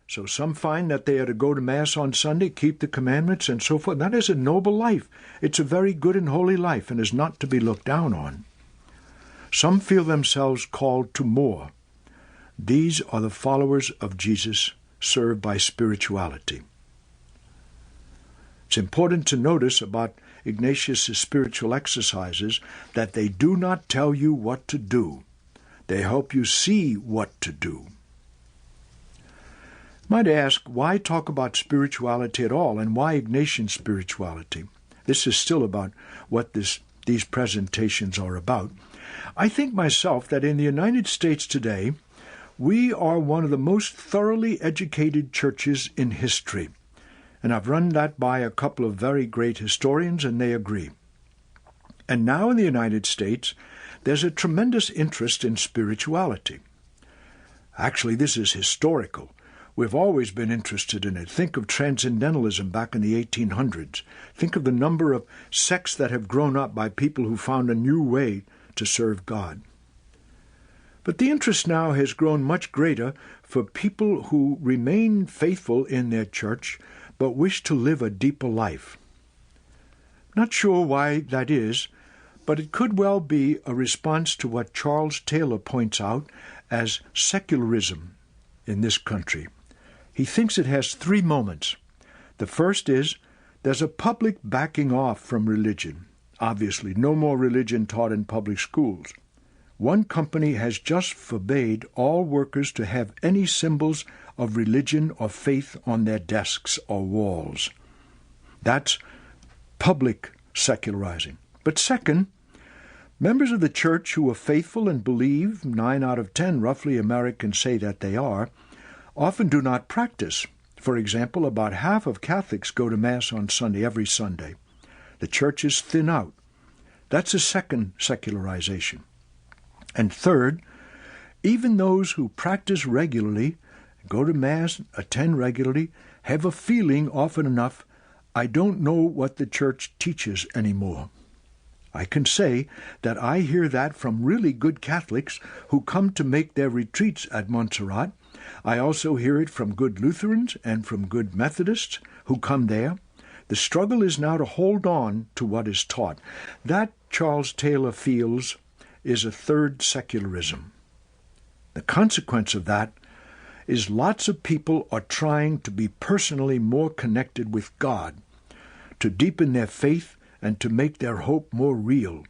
So some find that they are to go to Mass on Sunday, keep the commandments, and so forth. That is a noble life. It's a very good and holy life and is not to be looked down on. Some feel themselves called to more. These are the followers of Jesus served by spirituality. It's important to notice about Ignatius' Spiritual Exercises that they do not tell you what to do. They help you see what to do. Might ask, why talk about spirituality at all, and why Ignatian spirituality? This is still about what these presentations are about. I think myself that in the United States today, we are one of the most thoroughly educated churches in history. And I've run that by a couple of very great historians, and they agree. And now in the United States, there's a tremendous interest in spirituality. Actually, this is historical. We've always been interested in it. Think of transcendentalism back in the 1800s. Think of the number of sects that have grown up by people who found a new way to serve God. But the interest now has grown much greater for people who remain faithful in their church but wish to live a deeper life. Not sure why that is, but it could well be a response to what Charles Taylor points out as secularism in this country. He thinks it has three moments. The first is there's a public backing off from religion. Obviously, no more religion taught in public schools. One company has just forbade all workers to have any symbols of religion or faith on their desks or walls. That's public secularizing. But second, members of the church who are faithful and believe, 9 out of 10 roughly Americans say that they are, often do not practice. For example, about half of Catholics go to Mass on Sunday, every Sunday. The churches thin out. That's a second secularization. And third, even those who practice regularly, go to Mass, attend regularly, have a feeling often enough, I don't know what the church teaches anymore. I can say that I hear that from really good Catholics who come to make their retreats at Montserrat. I also hear it from good Lutherans and from good Methodists who come there. The struggle is now to hold on to what is taught. That, Charles Taylor feels, is a third secularism. The consequence of that is lots of people are trying to be personally more connected with God, to deepen their faith and to make their hope more real.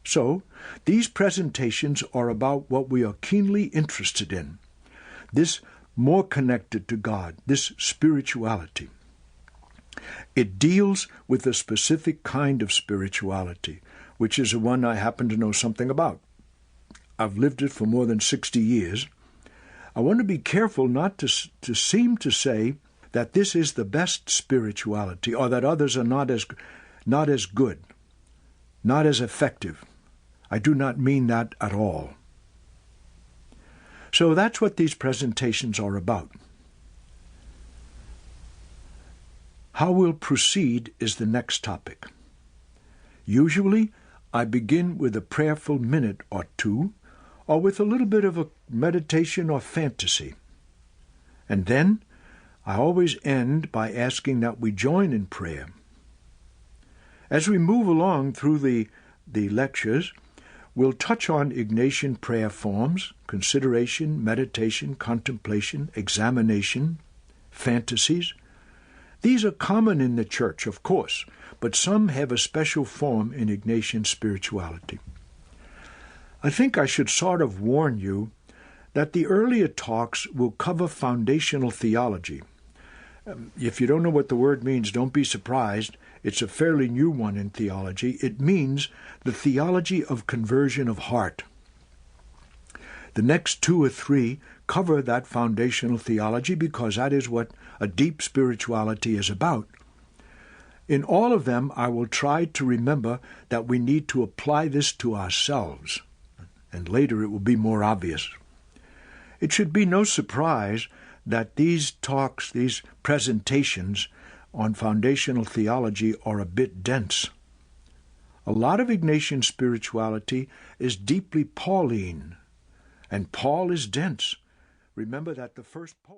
So, these presentations are about what we are keenly interested in, this more connected to God, this spirituality. It deals with a specific kind of spirituality, which is the one I happen to know something about. I've lived it for more than 60 years. I want to be careful not to seem to say that this is the best spirituality or that others are not as good, not as effective. I do not mean that at all. So that's what these presentations are about. How we'll proceed is the next topic. Usually, I begin with a prayerful minute or two, or with a little bit of a meditation or fantasy. And then, I always end by asking that we join in prayer. As we move along through the lectures, we'll touch on Ignatian prayer forms, consideration, meditation, contemplation, examination, fantasies. These are common in the Church, of course, but some have a special form in Ignatian spirituality. I think I should sort of warn you that the earlier talks will cover foundational theology. If you don't know what the word means, don't be surprised. It's a fairly new one in theology. It means the theology of conversion of heart. The next 2 or 3 cover that foundational theology because that is what a deep spirituality is about. In all of them, I will try to remember that we need to apply this to ourselves, and later it will be more obvious. It should be no surprise that these talks, these presentations on foundational theology are a bit dense. A lot of Ignatian spirituality is deeply Pauline, and Paul is dense. Remember that the first pope